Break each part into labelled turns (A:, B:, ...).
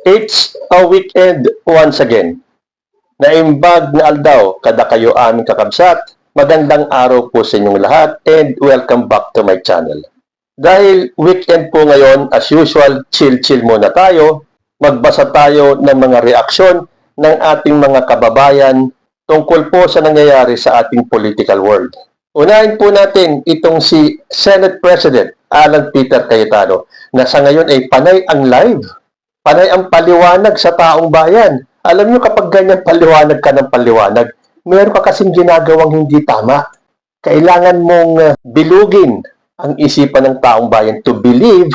A: It's a weekend once again. Naimbag na aldaw, kada kayo aming kakabsat. Magandang araw po sa inyong lahat and welcome back to my channel. Dahil weekend po ngayon, as usual, chill-chill muna tayo. Magbasa tayo ng mga reaksyon ng ating mga kababayan tungkol po sa nangyayari sa ating political world. Unahin po natin itong si Senate President Alan Peter Cayetano na sa ngayon ay panay ang live. Panay ang paliwanag sa taong bayan. Alam nyo, kapag ganyan paliwanag ka ng paliwanag, meron ka kasing ginagawang hindi tama. Kailangan mong bilugin ang isipan ng taong bayan to believe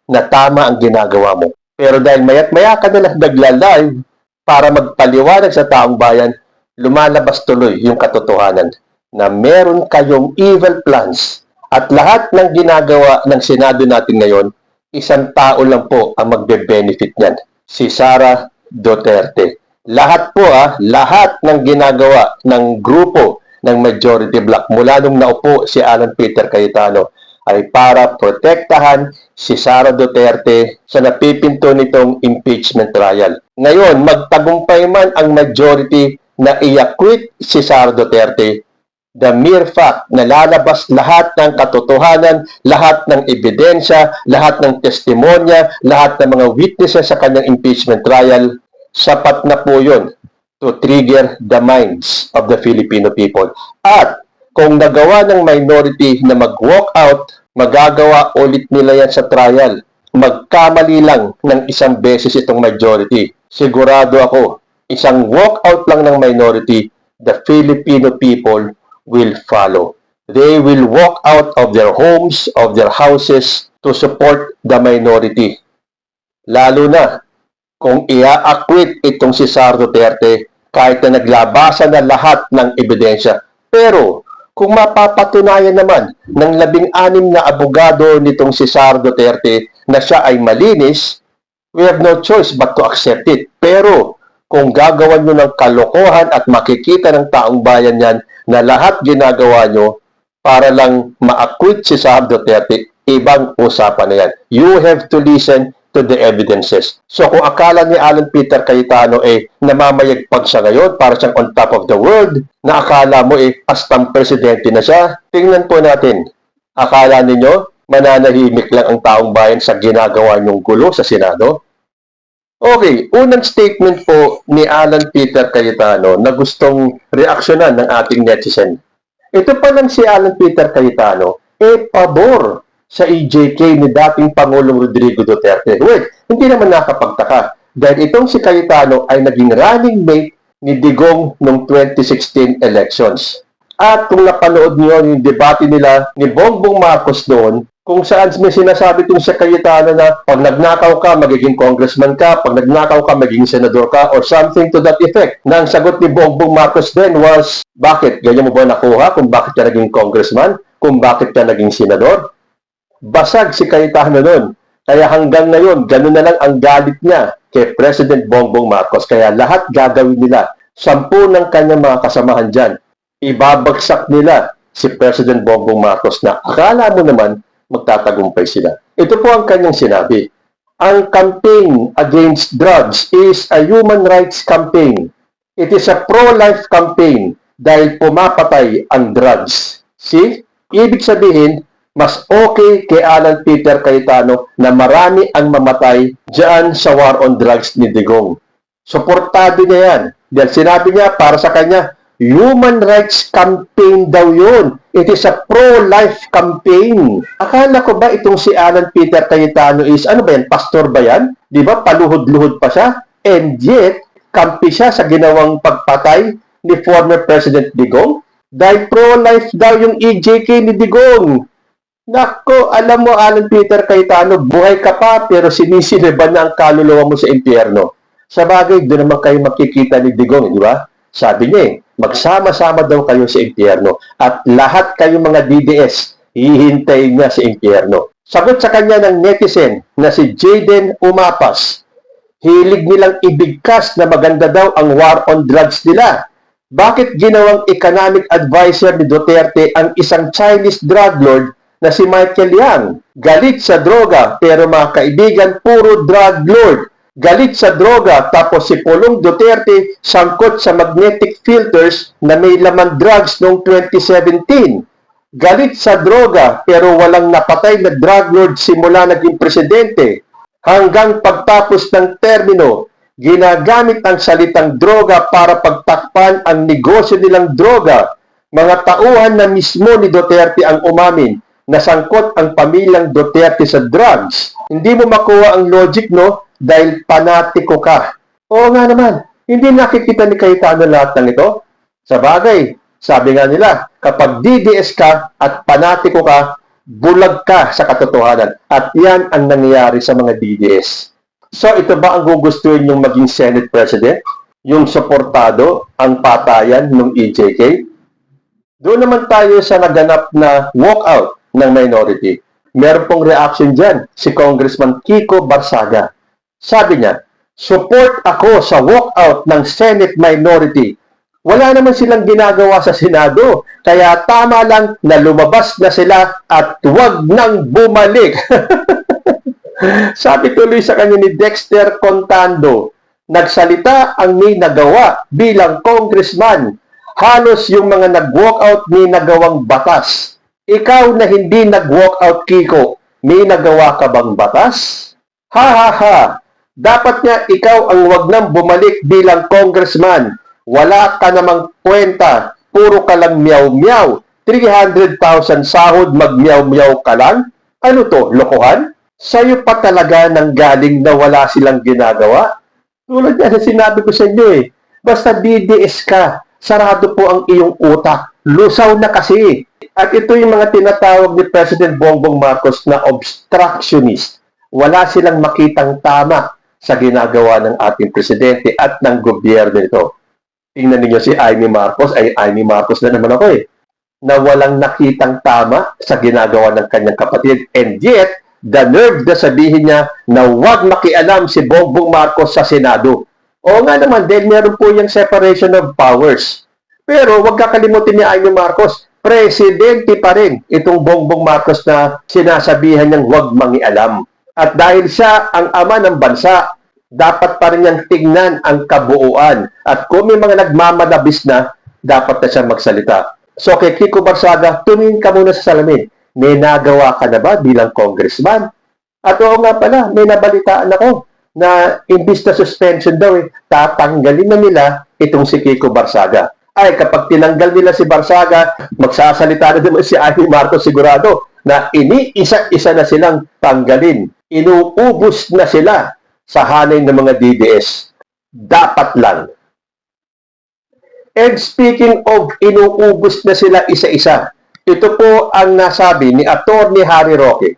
A: na tama ang ginagawa mo. Pero dahil maya't-maya ka na lang nagla-live para magpaliwanag sa taong bayan, lumalabas tuloy yung katotohanan na meron kayong evil plans. At lahat ng ginagawa ng Senado natin ngayon, isang tao lang po ang magbe-benefit niyan, si Sara Duterte. Lahat po lahat ng ginagawa ng grupo ng majority bloc mula nung naupo si Alan Peter Cayetano ay para protektahan si Sara Duterte sa napipinto nitong impeachment trial. Ngayon, magtagumpay man ang majority na i-acquit si Sara Duterte, the mere fact na lalabas lahat ng katotohanan, lahat ng ebidensya, lahat ng testimonya, lahat ng mga witnesses sa kanyang impeachment trial, sapat na po yun to trigger the minds of the Filipino people. At kung nagawa ng minority na mag-walk out, magagawa ulit nila yan sa trial. Magkamali lang ng isang beses itong majority. Sigurado ako, isang walk out lang ng minority, the Filipino people will follow. They will walk out of their homes, of their houses to support the minority. Lalo na kung ia-acquit itong si Sara Duterte kahit na naglabasan na lahat ng ebidensya. Pero kung mapapatunayan naman ng 16 na abogado nitong si Sara Duterte na siya ay malinis, we have no choice but to accept it. Pero kung gagawan nyo ng kalokohan at makikita ng taong bayan yan na lahat ginagawa nyo para lang ma-acquit si Sara Duterte, ibang usapan na yan. You have to listen to the evidences. So kung akala ni Alan Peter Cayetano namamayagpag siya ngayon para siyang on top of the world, na akala mo astang presidente na siya, tingnan po natin. Akala ninyo mananahimik lang ang taong bayan sa ginagawa niyong gulo sa Senado? Okay, unang statement po ni Alan Peter Cayetano na gustong reaksyonan ng ating netizen. Ito pa lang si Alan Peter Cayetano, pabor sa EJK ni dating Pangulong Rodrigo Duterte. Wait, hindi naman nakapagtaka dahil itong si Cayetano ay naging running mate ni Digong noong 2016 elections. At kung napanood niyo yung debate nila ni Bongbong Marcos doon, kung saan may sinasabi itong si Cayetano na pag nagnakaw ka, magiging congressman ka, pag nagnakaw ka, magiging senador ka, or something to that effect. Na ang sagot ni Bongbong Marcos then was, bakit? Ganyan mo ba nakuha kung bakit ka naging congressman? Kung bakit ka naging senador? Basag si Cayetano nun. Kaya hanggang ngayon, ganun na lang ang galit niya kay President Bongbong Marcos. Kaya lahat gagawin nila. 10 ng kanyang mga kasamahan dyan, ibabagsak nila si President Bongbong Marcos na akala mo naman magtatagumpay sila. Ito po ang kanyang sinabi. Ang campaign against drugs is a human rights campaign. It is a pro-life campaign dahil pumapatay ang drugs. See? Ibig sabihin, mas okay kay Alan Peter Cayetano na marami ang mamatay dyan sa war on drugs ni Digong. Suportado niya yan. Dahil sinabi niya para sa kanya, human rights campaign daw yun. It is a pro-life campaign. Akala ko ba itong si Alan Peter Cayetano ano ba yan? Pastor ba yan? Di ba? Paluhod-luhod pa siya. And yet, kampi siya sa ginawang pagpatay ni former President Digong. Dahil pro-life daw yung EJK ni Digong. Nako, alam mo Alan Peter Cayetano, buhay ka pa pero sinisiliban na ang kaluluwa mo sa impyerno. Sa bagay, doon naman kayo makikita ni Digong, di ba? Sabi niya magsama-sama daw kayo sa impyerno at lahat kayong mga DDS, hihintayin niya sa impyerno. Sagot sa kanya ng netizen na si Jaden Umapas, hilig nilang ibigkas na maganda daw ang war on drugs nila. Bakit ginawang economic advisor ni Duterte ang isang Chinese drug lord na si Michael Yang? Galit sa droga pero mga kaibigan, puro drug lord. Galit sa droga, tapos si Pulong Duterte sangkot sa magnetic filters na may laman drugs noong 2017. Galit sa droga pero walang napatay na drug lord simula naging presidente. Hanggang pagtapos ng termino, ginagamit ang salitang droga para pagtakpan ang negosyo nilang droga. Mga tauhan na mismo ni Duterte ang umamin na sangkot ang pamilyang Duterte sa drugs. Hindi mo makuha ang logic, no? Dahil panatiko ka. Oo nga naman, hindi nakikita ni Cayetano lahat ng ito. Sa bagay, sabi nga nila, kapag DDS ka at panatiko ka, bulag ka sa katotohanan. At yan ang nangyayari sa mga DDS. So ito ba ang gugustuhin yung maging Senate President? Yung suportado ang patayan ng EJK? Doon naman tayo sa naganap na walkout ng minority. Meron pong reaction dyan, si Congressman Kiko Barsaga. Sabi niya, support ako sa walkout ng Senate minority. Wala naman silang ginagawa sa Senado, kaya tama lang na lumabas na sila at huwag nang bumalik. Sabi tuloy sa kanya ni Dexter Contando, nagsalita ang may nagawa bilang congressman. Halos yung mga nag-walkout may nagawang batas. Ikaw na hindi nag-walkout, Kiko, may nagawa ka bang batas? Ha ha ha! Dapat nga ikaw ang wag nang bumalik bilang congressman. Wala ka namang kwenta. Puro ka lang meow-meow. 300,000 sahod mag-meow-meow ka lang? Ano to, lokohan? Sa'yo pa talaga nang galing na wala silang ginagawa? Tulad yan sa sinabi ko sa inyo eh. Basta DDS ka, sarado po ang iyong utak. Lusaw na kasi. At ito yung mga tinatawag ni President Bongbong Marcos na obstructionist. Wala silang makitang tama sa ginagawa ng ating presidente at ng gobyerno nito. Tingnan niyo si Amy Marcos, ay Amy Marcos na naman ako eh, na walang nakitang tama sa ginagawa ng kanyang kapatid. And yet, the nerve na sabihin niya na huwag makialam si Bongbong Marcos sa Senado. Oo nga naman, dahil meron po yung separation of powers. Pero huwag kakalimutin ni Amy Marcos, presidente pa rin itong Bongbong Marcos na sinasabihan niyang huwag mangialam. At dahil siya ang ama ng bansa, dapat pa rin niyang tingnan ang kabuuan. At kung may mga nagmamalabis na, dapat na siya magsalita. So kay Kiko Barsaga, tumingin ka muna sa salamin. May nagawa ka na ba bilang congressman? At oo nga pala, may nabalitaan ako na imbis na suspension daw tatanggalin na nila itong si Kiko Barsaga. Ay, kapag tinanggal nila si Barsaga, magsasalita na naman si Amy Marcos sigurado na iniisa-isa na silang tanggalin. Inuubos na sila sa hanay ng mga DDS. Dapat lang. And speaking of inuubos na sila isa-isa, ito po ang nasabi ni Atty. Harry Roque.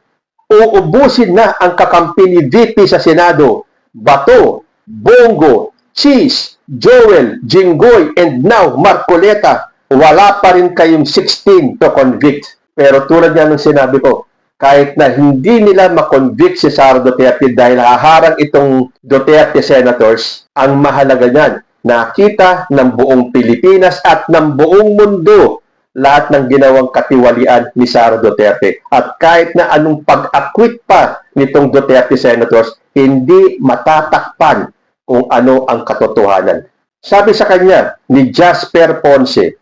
A: Uubusin na ang kakampi ni VP sa Senado, Bato, Bongo, Cheese, Joel, Jinggoy, and now Marcoleta. Wala pa rin kayong 16 to convict. Pero tulad nga ng sinabi ko, kahit na hindi nila makonvict si Sara Duterte dahil haharang itong Duterte senators, ang mahalaga niyan, nakita ng buong Pilipinas at ng buong mundo lahat ng ginawang katiwalian ni Sara Duterte. At kahit na anong pag-acquit pa nitong Duterte senators, hindi matatakpan kung ano ang katotohanan. Sabi sa kanya ni Jasper Ponce,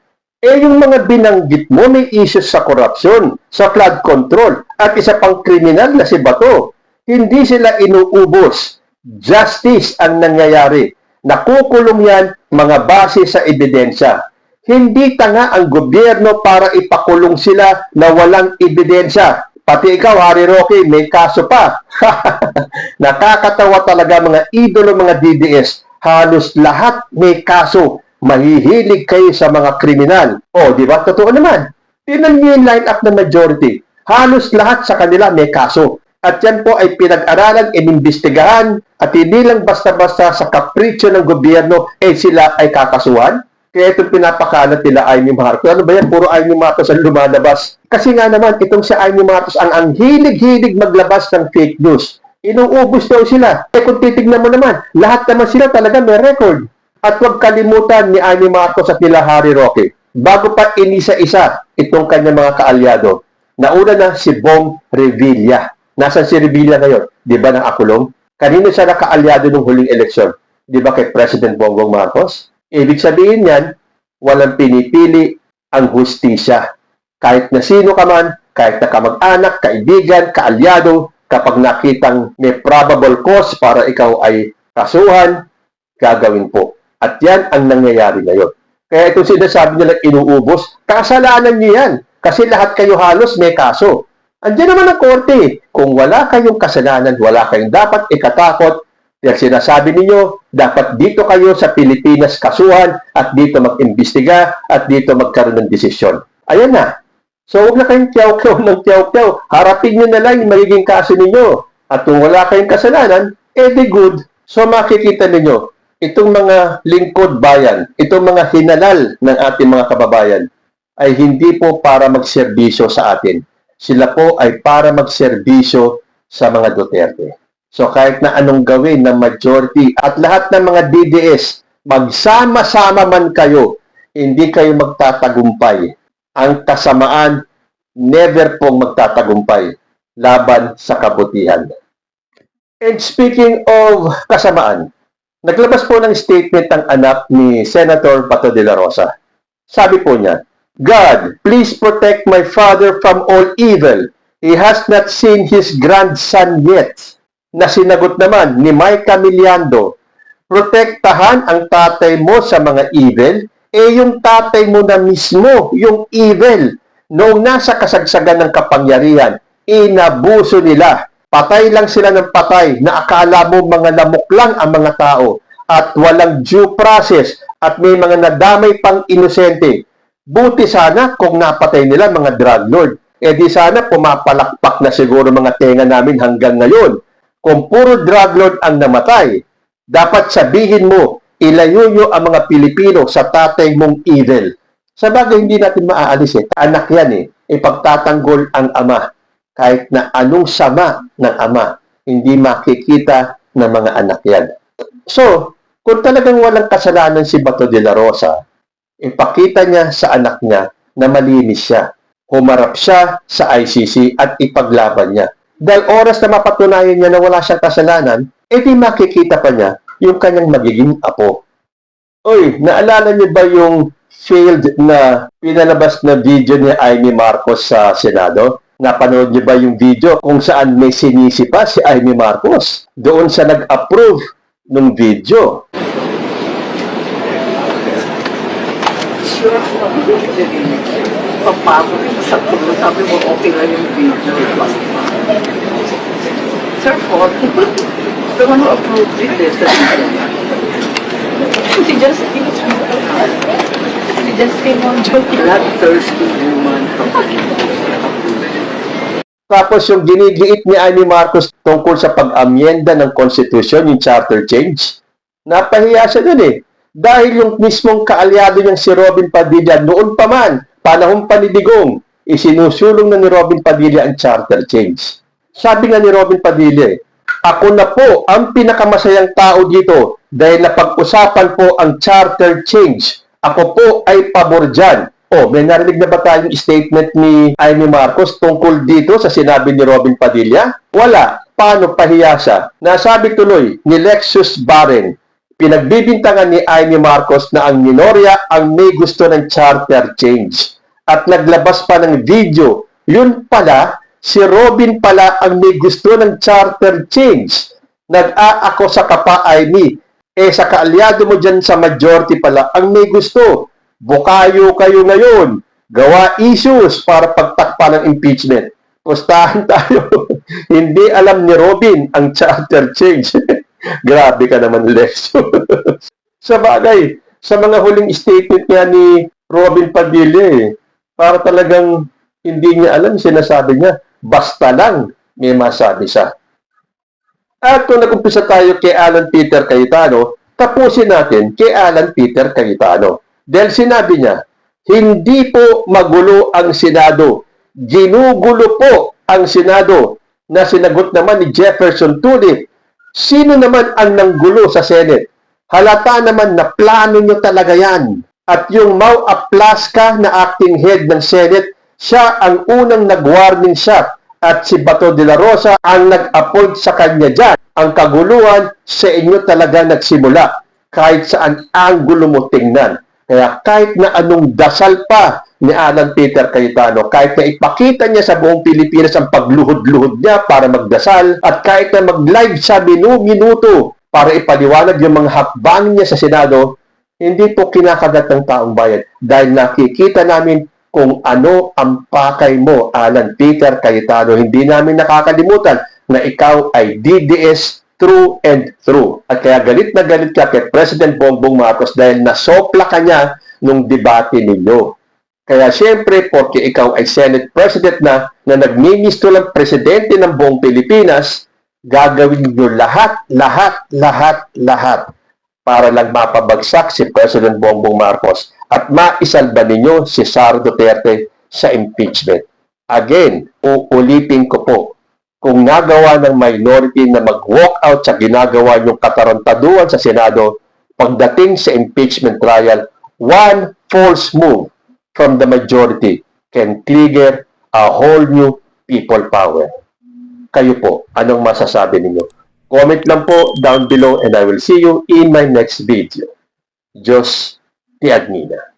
A: yung mga binanggit mo may issues sa korupsyon, sa flood control, at isa pang kriminal na si Bato. Hindi sila inuubos. Justice ang nangyayari. Nakukulong yan mga base sa ebidensya. Hindi tanga ang gobyerno para ipakulong sila na walang ebidensya. Pati ikaw, Harry Roque, may kaso pa. Nakakatawa talaga mga idolo, mga DDS. Halos lahat may kaso. Mahihilig kayo sa mga kriminal. O, di ba? Totoo naman. Tingnan niyo yung line-up ng majority. Halos lahat sa kanila may kaso. At yan po ay pinag-aralan, inimbestigahan, at hindi lang basta-basta sa kapritsyo ng gobyerno, sila ay kakasuhan. Kaya itong pinapakalat nila Amy Marcos. Ano ba yan? Puro Amy Marcos ang lumalabas. Kasi nga naman, itong si Amy Marcos ang hilig-hilig maglabas ng fake news. Inuubos daw sila. Kung titignan mo naman, lahat naman sila talaga may record. At huwag kalimutan ni Amy Marcos at nila Harry Roque, bago pa inisa-isa itong kanyang mga kaalyado, nauna na si Bong Revilla. Nasaan si Revilla ngayon? Di ba nakakulong? Kanino siya nakaalyado ng huling eleksyon? Di ba kay President Bongbong Marcos? Ibig sabihin yan, walang pinipili ang hustisya. Kahit na sino ka man, kahit na kamag-anak, kaibigan, kaalyado, kapag nakitang may probable cause para ikaw ay kasuhan, gagawin po. At yan ang nangyayari ngayon. Kaya itong sinasabi nila inuubos, kasalanan niyo yan. Kasi lahat kayo halos may kaso. Andiyan naman ang korte. Kung wala kayong kasalanan, wala kayong dapat ikatakot. Dahil sinasabi ninyo, dapat dito kayo sa Pilipinas kasuhan at dito mag-imbestiga at dito magkaroon ng desisyon. Ayan na. So, huwag na kayong tiyaw-tiyaw ng tiyaw-tiyaw. Harapin nyo na lang yung magiging kaso ninyo. At kung wala kayong kasalanan, edi good. So, makikita ninyo, itong mga lingkod bayan, itong mga hinalal ng ating mga kababayan, ay hindi po para magserbisyo sa atin. Sila po ay para magserbisyo sa mga Duterte. So kahit na anong gawin ng majority at lahat ng mga DDS, magsama-sama man kayo, hindi kayo magtatagumpay. Ang kasamaan, never pong magtatagumpay laban sa kabutihan. And speaking of kasamaan, naglabas po ng statement ang anak ni Senator Bato de la Rosa. Sabi po niya, God, please protect my father from all evil. He has not seen his grandson yet. Na sinagot naman ni Mike Camiliando, protektahan ang tatay mo sa mga evil, yung tatay mo na mismo, yung evil, noong nasa kasagsagan ng kapangyarihan, inabuso nila. Patay lang sila ng patay na akala mo mga lamok lang ang mga tao at walang due process at may mga nadamay pang inosente. Buti sana kung napatay nila mga drug lord. Di sana pumapalakpak na siguro mga tenga namin hanggang ngayon. Kung puro drug lord ang namatay, dapat sabihin mo, ilayo nyo ang mga Pilipino sa tatay mong evil. Sa bagay, hindi natin maaalis Anak yan Ipagtatanggol ang ama. Kahit na anong sama ng ama, hindi makikita ng mga anak yan. So, kung talagang walang kasalanan si Bato de la Rosa, ipakita niya sa anak niya na malinis siya. Humarap siya sa ICC at ipaglaban niya. Dahil oras na mapatunayan niya na wala siyang kasalanan, di makikita pa niya yung kanyang magiging apo. Oy, naalala niyo ba yung failed na pinalabas na video ni Amy Marcos sa Senado? Napanood niyo ba yung video kung saan may sinisi pa si Amy Marcos? Doon siya nag-approve ng video.
B: Sure, papagod sa tulo. Sabi mo, okay lang yung video. Sir, fault. The one who approved it is
C: She just came on joking.
B: that thirsty woman from
A: Tapos yung ginigiit ni Amy Marcos tungkol sa pag-amyenda ng Constitution, yung charter change, napahiya siya dun Dahil yung mismong kaalyado niyang si Robin Padilla, noon pa man, panahon pa ni Digong, isinusulong na ni Robin Padilla ang charter change. Sabi nga ni Robin Padilla, ako na po ang pinakamasayang tao dito dahil napag-usapan po ang charter change. Ako po ay pabor dyan. May narinig na ba tayong statement ni Amy Marcos tungkol dito sa sinabi ni Robin Padilla? Wala. Paano pahiya siya? Nasabi tuloy ni Lexus Barren, pinagbibintangan ni Amy Marcos na ang minorya ang may gusto ng charter change. At naglabas pa ng video, yun pala, si Robin pala ang may gusto ng charter change. Nag-aako sa kapa Amy. Sa kaalyado mo dyan sa majority pala ang may gusto. Bukayo kayo ngayon. Gawa issues para pagtakpan ng impeachment. Pustahan tayo. Hindi alam ni Robin ang charter change. Grabe ka naman, Lex. Sa bagay, sa mga huling statement niya ni Robin Padilla, para talagang hindi niya alam, sinasabi niya, basta lang may masabi siya. At kung nag-umpisa tayo kay Alan Peter Cayetano, tapusin natin kay Alan Peter Cayetano. Dahil sinabi niya, hindi po magulo ang Senado. Ginugulo po ang Senado na sinagot naman ni Jefferson Tulip. Sino naman ang nanggulo sa Senate? Halata naman na plano nyo talaga yan. At yung Mau Aplaska na acting head ng Senate, siya ang unang nag-warning shot at si Bato de la Rosa ang nag-appoint sa kanya dyan. Ang kaguluhan sa inyo talaga nagsimula kahit saan anggulo mo tingnan. Kaya kahit na anong dasal pa ni Alan Peter Cayetano, kahit na ipakita niya sa buong Pilipinas ang pagluhod-luhod niya para magdasal, at kahit na mag-live sa minuto para ipaliwanag yung mga hakbang niya sa Senado, hindi po kinakagat ng taong bayan dahil nakikita namin kung ano ang pakay mo, Alan Peter Cayetano. Hindi namin nakakalimutan na ikaw ay DDS through and through. At kaya galit na galit ka kay President Bongbong Marcos dahil nasopla ka niya nung debate ninyo. Kaya siyempre, porque ikaw ay Senate President na nagmimisto lang presidente ng buong Pilipinas, gagawin niyo lahat para lang mapabagsak si President Bongbong Marcos at maisalba ninyo si Sara Duterte sa impeachment. Again, uulitin ko po, kung nagawa ng minority na mag-walk out sa ginagawa niyong katarantaduhan sa Senado, pagdating sa impeachment trial, one false move from the majority can trigger a whole new people power. Kayo po, anong masasabi ninyo? Comment lang po down below and I will see you in my next video. Diyos ti Admina.